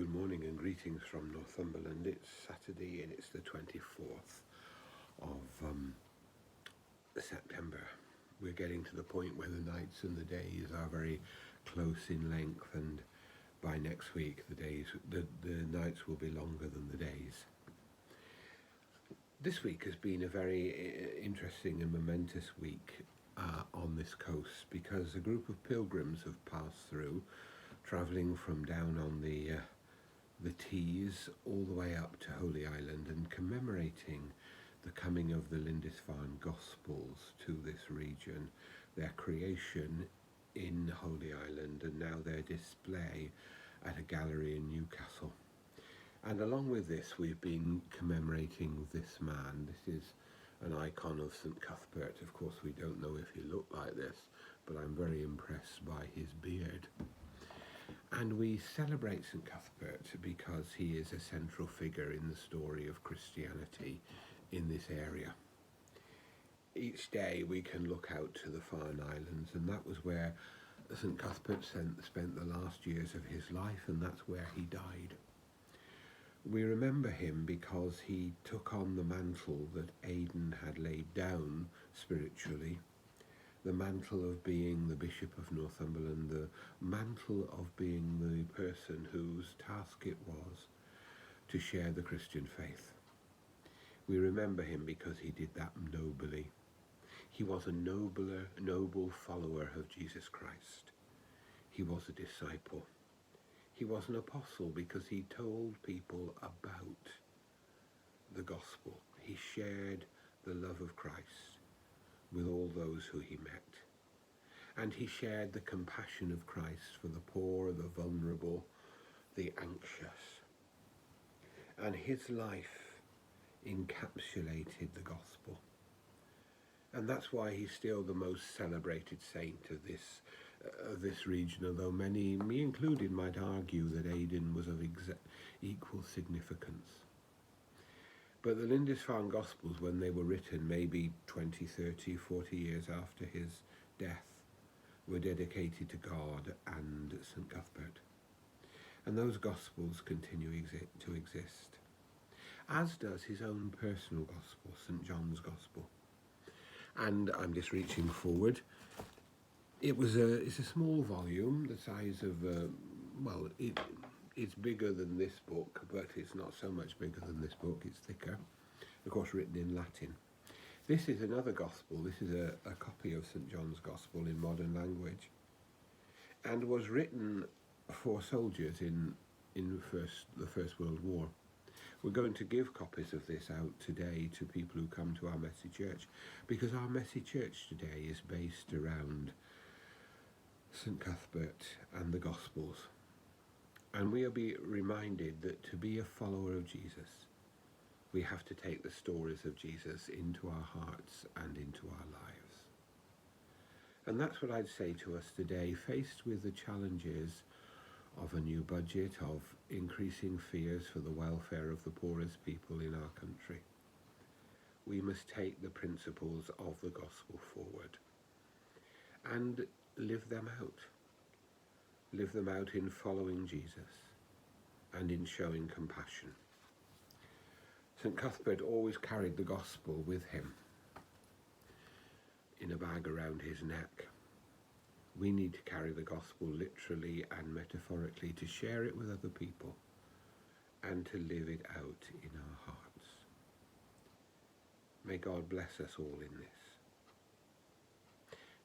Good morning and greetings from Northumberland. It's Saturday and it's the 24th of September. We're getting to the point where the nights and the days are very close in length, and by next week the nights will be longer than the days. This week has been a very interesting and momentous week on this coast, because a group of pilgrims have passed through, travelling from down on the Tees all the way up to Holy Island and commemorating the coming of the Lindisfarne Gospels to this region, their creation in Holy Island, and now their display at a gallery in Newcastle. And along with this, we've been commemorating this man. This is an icon of St Cuthbert. Of course, we don't know if he looked like this, but I'm very impressed by his beard. And we celebrate St Cuthbert because he is a central figure in the story of Christianity in this area. Each day we can look out to the Farne Islands, and that was where St Cuthbert spent the last years of his life, and that's where he died. We remember him because he took on the mantle that Aidan had laid down spiritually, the mantle of being the Bishop of Northumberland, the mantle of being the person whose task it was to share the Christian faith. We remember him because he did that nobly. He was a noble follower of Jesus Christ. He was a disciple. He was an apostle because he told people about the gospel. He shared the love of Christ with all those who he met. And he shared the compassion of Christ for the poor, the vulnerable, the anxious. And his life encapsulated the gospel. And that's why he's still the most celebrated saint of this region, although many, me included, might argue that Aidan was of equal significance. But the Lindisfarne Gospels, when they were written, maybe 20, 30, 40 years after his death, were dedicated to God and St Cuthbert. And those Gospels continue to exist, as does his own personal Gospel, St John's Gospel. And I'm just reaching forward. It's a small volume, the size of, it's bigger than this book, but it's not so much bigger than this book. It's thicker, of course, written in Latin. This is another gospel. This is a copy of St John's Gospel in modern language, and was written for soldiers in the First World War. We're going to give copies of this out today to people who come to our Messy Church, because our Messy Church today is based around St Cuthbert and the Gospels. And we'll be reminded that to be a follower of Jesus, we have to take the stories of Jesus into our hearts and into our lives. And that's what I'd say to us today, faced with the challenges of a new budget, of increasing fears for the welfare of the poorest people in our country. We must take the principles of the gospel forward and live them out. Live them out in following Jesus and in showing compassion. St Cuthbert always carried the gospel with him in a bag around his neck. We need to carry the gospel literally and metaphorically, to share it with other people and to live it out in our hearts. May God bless us all in this.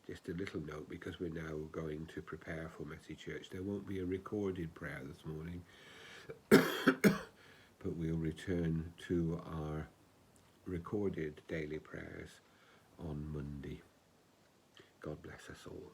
Just a little note, because we're now going to prepare for Messy Church. There won't be a recorded prayer this morning, but we'll return to our recorded daily prayers on Monday. God bless us all.